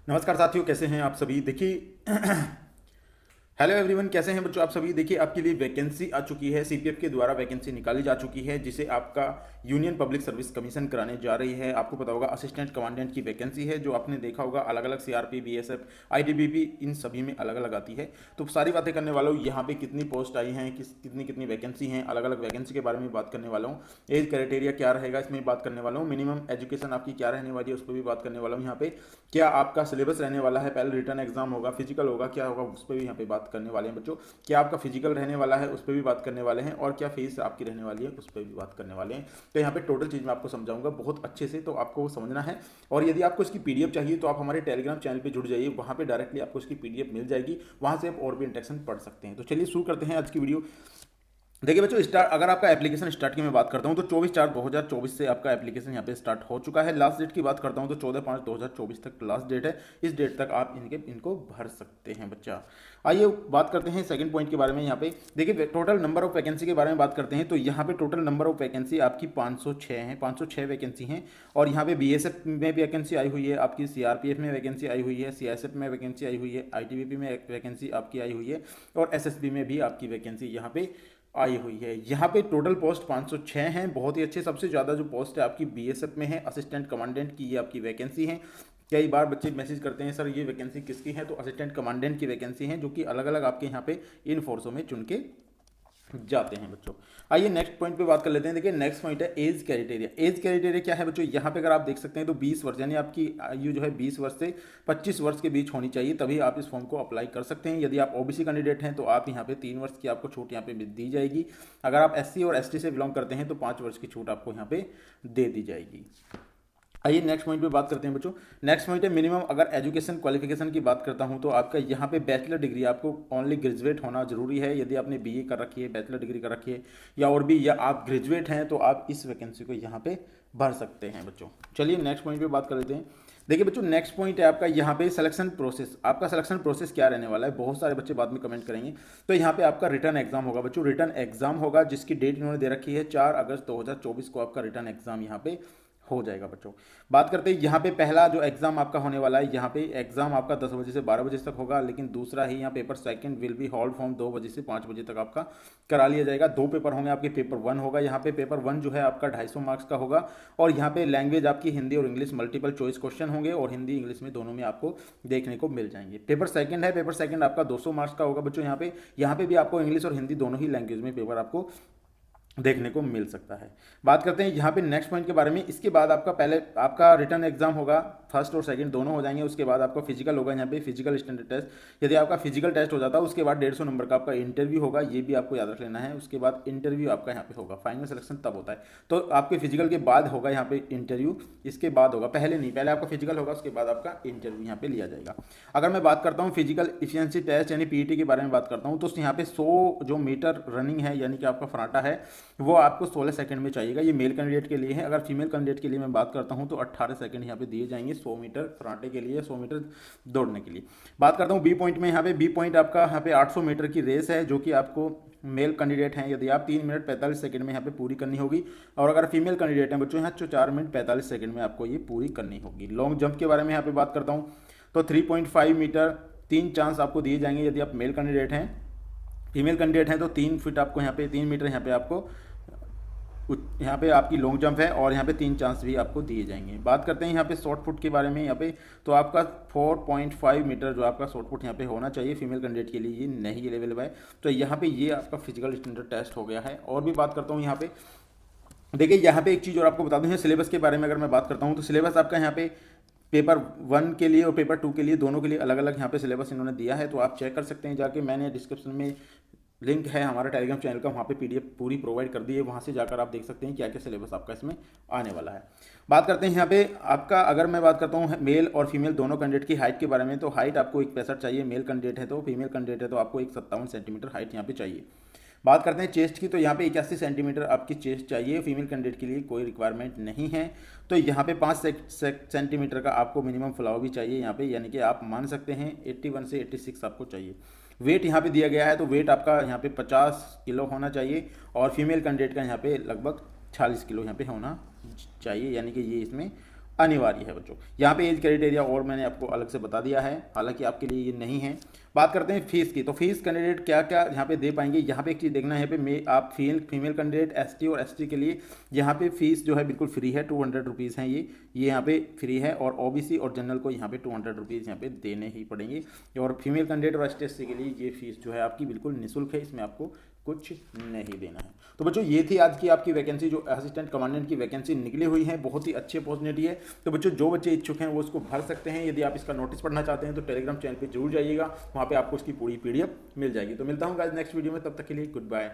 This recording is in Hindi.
नमस्कार साथियों, कैसे हैं आप सभी। देखिए हेलो एवरीवन, कैसे हैं बच्चों आप सभी। देखिए आपके लिए वैकेंसी आ चुकी है, सीपीएफ के द्वारा वैकेंसी निकाली जा चुकी है जिसे आपका यूनियन पब्लिक सर्विस कमीशन कराने जा रही है। आपको पता होगा असिस्टेंट कमांडेंट की वैकेंसी है, जो आपने देखा होगा अलग अलग सीआरपी, बीएसएफ, आईटीबीपी, इन सभी में अलग अलग आती है। तो सारी बातें करने वाला हूँ, यहाँ पे कितनी पोस्ट आई हैं, कितनी कितनी वैकेंसी हैं, अलग अलग वैकेंसी के बारे में बात करने वाला हूँ। एज क्राइटेरिया क्या रहेगा इसमें बात करने वाला हूँ। मिनिमम एजुकेशन आपकी क्या रहने वाली है उस पर भी बात करने वाला हूँ। यहाँ पे क्या आपका सिलेबस रहने वाला है, पहले रिटर्न एग्जाम होगा, फिजिकल होगा, क्या होगा उस पर भी यहाँ पे बात करने वाले हैं बच्चों। क्या आपका फिजिकल रहने वाला है उस पर भी बात करने वाले हैं, और क्या फीस आपकी रहने वाली है उस पर भी बात करने वाले हैं। तो यहाँ पे टोटल चीज़ मैं आपको समझाऊंगा बहुत अच्छे से, तो आपको वो समझना है। और यदि आपको इसकी पीडीएफ चाहिए तो आप हमारे टेलीग्राम चैनल पे जुड़ जाइए, वहाँ पे डायरेक्टली आपको इसकी पीडीएफ मिल जाएगी, वहाँ से आप और भी इंटेक्शन पढ़ सकते हैं। तो चलिए शुरू करते हैं आज की वीडियो। देखिए बच्चों, स्टार्ट अगर आपका एप्लीकेशन स्टार्ट की मैं बात करता हूं तो 24/4/2024 से आपका एप्लीकेशन यहां पे स्टार्ट हो चुका है। लास्ट डेट की बात करता हूं तो 14/5/2024 तक लास्ट डेट है। इस डेट तक आप इनको भर सकते हैं बच्चा। आइए बात करते हैं सेकंड पॉइंट के बारे में। यहाँ पे देखिए टोटल नंबर ऑफ वैकेंसी के बारे में बात करते हैं, तो यहाँ पे टोटल नंबर ऑफ वैकेंसी आपकी 506 है, 506 वैकेंसी हैं। और यहाँ पे बीएसएफ में वैकेंसी आई हुई है, आपकी सीआरपीएफ में वैकेंसी आई हुई है, सीआईएसएफ में वैकेंसी आई हुई है, आईटीबीपी में वैकेंसी आपकी आई हुई है, और एसएसबी में भी आपकी वैकेंसी यहाँ पे आई हुई है। यहाँ पे टोटल पोस्ट 506 हैं, बहुत ही अच्छे। सबसे ज़्यादा जो पोस्ट है आपकी बीएसएफ में है, असिस्टेंट कमांडेंट की ये आपकी वैकेंसी है। कई बार बच्चे मैसेज करते हैं सर ये वैकेंसी किसकी है, तो असिस्टेंट कमांडेंट की वैकेंसी है, जो कि अलग अलग आपके यहाँ पे इन फोर्सों में चुन के जाते हैं बच्चों। आइए नेक्स्ट पॉइंट पे बात कर लेते हैं। देखिए नेक्स्ट पॉइंट है एज क्राइटेरिया। एज क्राइटेरिया क्या है बच्चों, यहाँ पे अगर आप देख सकते हैं तो 20 वर्ष, यानी आपकी आयु जो है 20 वर्ष से 25 वर्ष के बीच होनी चाहिए, तभी आप इस फॉर्म को अप्लाई कर सकते हैं। यदि आप ओबीसी कैंडिडेट हैं तो आप यहाँ पे 3 वर्ष की आपको छूट यहाँ पे दी जाएगी। अगर आप एससी और एसटी से बिलोंग करते हैं तो 5 वर्ष की छूट आपको यहाँ पे दे दी जाएगी। आइए नेक्स्ट पॉइंट पे बात करते हैं बच्चों। नेक्स्ट पॉइंट है मिनिमम। अगर एजुकेशन क्वालिफिकेशन की बात करता हूं तो आपका यहाँ पे बैचलर डिग्री, आपको ओनली ग्रेजुएट होना जरूरी है। यदि आपने बीए कर रखी है, बैचलर डिग्री कर रखी है, या और भी, या आप ग्रेजुएट हैं, तो आप इस वैकेंसी को यहाँ पे भर सकते हैं बच्चों। चलिए नेक्स्ट पॉइंट पे बात कर लेते हैं। देखिए बच्चों नेक्स्ट पॉइंट है आपका यहाँ पे सिलेक्शन प्रोसेस। आपका सिलेक्शन प्रोसेस क्या रहने वाला है, बहुत सारे बच्चे बाद में कमेंट करेंगे। तो यहाँ पे आपका रिटर्न एग्जाम होगा बच्चों, रिटर्न एग्जाम होगा, जिसकी डेट इन्होंने दे रखी है 4 अगस्त 2024 को आपका रिटर्न एग्जाम यहाँ पे हो जाएगा बच्चों। बात करते हैं यहाँ पे पहला जो एग्जाम आपका होने वाला है, यहाँ पे एग्जाम आपका 10 बजे से 12 बजे तक होगा, लेकिन दूसरा ही यहाँ paper second will be hold from 2 बजे से 5 बजे तक आपका करा लिया जाएगा। 2 पेपर होंगे आपके। पेपर 1 होगा, यहाँ पे पेपर 1 जो है आपका 250 मार्क्स का होगा, और यहाँ पे लैंग्वेज आपकी हिंदी और इंग्लिश मल्टीपल चॉइस क्वेश्चन होंगे, और हिंदी इंग्लिश में दोनों में आपको देखने को मिल जाएंगे। पेपर सेकंड है, पेपर सेकंड आपका 200 मार्क्स का होगा बच्चों। यहाँ पे भी आपको इंग्लिश और हिंदी दोनों ही लैंग्वेज में पेपर आपको देखने को मिल सकता है। बात करते हैं यहाँ पे नेक्स्ट पॉइंट के बारे में। इसके बाद आपका पहले आपका रिटर्न एग्जाम होगा, फर्स्ट और सेकंड दोनों हो जाएंगे। उसके बाद आपका फिजिकल होगा, यहाँ पे फिजिकल स्टैंडर्ड टेस्ट। यदि आपका फिजिकल टेस्ट हो जाता है उसके बाद 150 नंबर का आपका इंटरव्यू होगा, ये भी आपको याद रख लेना है। उसके बाद इंटरव्यू आपका यहाँ पे होगा, फाइनल सिलेक्शन तब होता है। तो आपके फिजिकल के बाद होगा यहाँ पे इंटरव्यू, इसके बाद होगा, पहले नहीं, पहले आपका फिजिकल होगा उसके बाद आपका इंटरव्यू यहाँ पे लिया जाएगा। अगर मैं बात करता हूँ फिजिकल इफिशियंसी टेस्ट यानी पीईटी के बारे में बात करता हूँ, तो यहाँ पे 100 जो मीटर रनिंग है यानी कि आपका फराटा है, वो आपको 16 सेकंड में चाहिएगा। ये मेल कैंडिडेट के लिए है। अगर फीमेल कैंडिडेट के लिए मैं बात करता हूं तो 18 सेकंड यहाँ पे दिए जाएंगे 100 मीटर फराटे के लिए, 100 मीटर दौड़ने के लिए। बात करता हूं बी पॉइंट में। यहाँ पे बी पॉइंट आपका यहाँ पे 800 मीटर की रेस है, जो कि आपको मेल कैंडिडेट हैं यदि आप 3 मिनट 45 सेकंड में यहाँ पे पूरी करनी होगी, और अगर फीमेल कैंडिडेट हैं बच्चों यहाँ 4 मिनट 45 सेकंड में आपको ये पूरी करनी होगी। लॉन्ग जंप के बारे में यहाँ पे बात करता हूँ तो 3.5 मीटर 3 चांस आपको दिए जाएंगे यदि आप मेल कैंडिडेट हैं। फीमेल कैंडिडेट हैं तो 3 फीट आपको यहाँ पे 3 मीटर यहाँ पे आपको यहाँ पे आपकी लॉन्ग जंप है, और यहाँ पे 3 चांस भी आपको दिए जाएंगे। बात करते हैं यहाँ पे शॉर्ट पुट के बारे में। यहाँ पे तो आपका 4.5 मीटर जो आपका शॉर्ट पुट यहाँ पे होना चाहिए फीमेल कैंडिडेट के लिए, ये नहीं अवेलेबल है। तो यहाँ पे ये आपका फिजिकल स्टैंडर्ड टेस्ट हो गया है। और भी बात करता हूँ यहाँ पे, देखिए यहाँ पे एक चीज़ और आपको बता दूँ, सिलेबस के बारे में अगर मैं बात करता हूँ तो सिलेबस आपका यहाँ पे पेपर 1 के लिए और पेपर 2 के लिए दोनों के लिए अलग अलग यहाँ पे सिलेबस इन्होंने दिया है। तो आप चेक कर सकते हैं जाके, मैंने डिस्क्रिप्शन में लिंक है हमारा टेलीग्राम चैनल का, वहाँ पे पीडीएफ पूरी प्रोवाइड कर दी है, वहाँ से जाकर आप देख सकते हैं क्या क्या सिलेबस आपका इसमें आने वाला है। बात करते हैं यहाँ पे आपका, अगर मैं बात करता हूँ मेल और फीमेल दोनों कैंडिडेट की हाइट के बारे में, तो हाइट आपको 1.65 चाहिए मेल कैंडिडेट है, तो फीमेल कैंडिडेट है तो आपको 57 सेंटीमीटर हाइट यहाँ पे चाहिए। बात करते हैं चेस्ट की, तो यहाँ पे 81 सेंटीमीटर आपकी चेस्ट चाहिए। फीमेल कैंडिडेट के लिए कोई रिक्वायरमेंट नहीं है। तो यहाँ पे 5 सेंटीमीटर का आपको मिनिमम फुलाव भी चाहिए यहाँ पे, यानी कि आप मान सकते हैं 81 से 86 आपको चाहिए। वेट यहाँ पे दिया गया है, तो वेट आपका यहाँ पे 50 किलो होना चाहिए, और फीमेल कैंडिडेट का यहाँ पे लगभग 40 किलो यहाँ पे होना चाहिए, यानी कि ये इसमें अनिवार्य है बच्चों। यहाँ पे एज क्राइटेरिया और मैंने आपको अलग से बता दिया है, हालांकि आपके लिए ये नहीं है। बात करते हैं फीस की। तो फीस कैंडिडेट क्या क्या यहाँ पे दे पाएंगे, यहाँ पे एक चीज़ देखना है, यहाँ पे आप फीमेल कैंडिडेट एसटी और एसटी के लिए यहाँ पे फीस जो है बिल्कुल फ्री है, 200 रुपीज़ हैं ये यहाँ पे फ्री है। और ओबीसी और जनरल को यहाँ पे 200 रुपीज़ यहाँ पे देने ही पड़ेंगे। और फीमेल कैंडिडेट और एसटी एससी के लिए ये फीस जो है आपकी बिल्कुल निःशुल्क है, इसमें आपको कुछ नहीं देना है। तो बच्चों ये थी आज की आपकी वैकेंसी, जो असिस्टेंट कमांडेंट की वैकेंसी निकली हुई है, बहुत ही अच्छी अपॉर्चुनिटी है। तो बच्चों जो बच्चे इच्छुक हैं वो उसको भर सकते हैं। यदि आप इसका नोटिस पढ़ना चाहते हैं तो टेलीग्राम चैनल पे जरूर जाइएगा, वहाँ पे आपको उसकी पूरी पीडीएफ मिल जाएगी। तो मिलता हूँ गाइस नेक्स्ट वीडियो में, तब तक के लिए गुड बाय।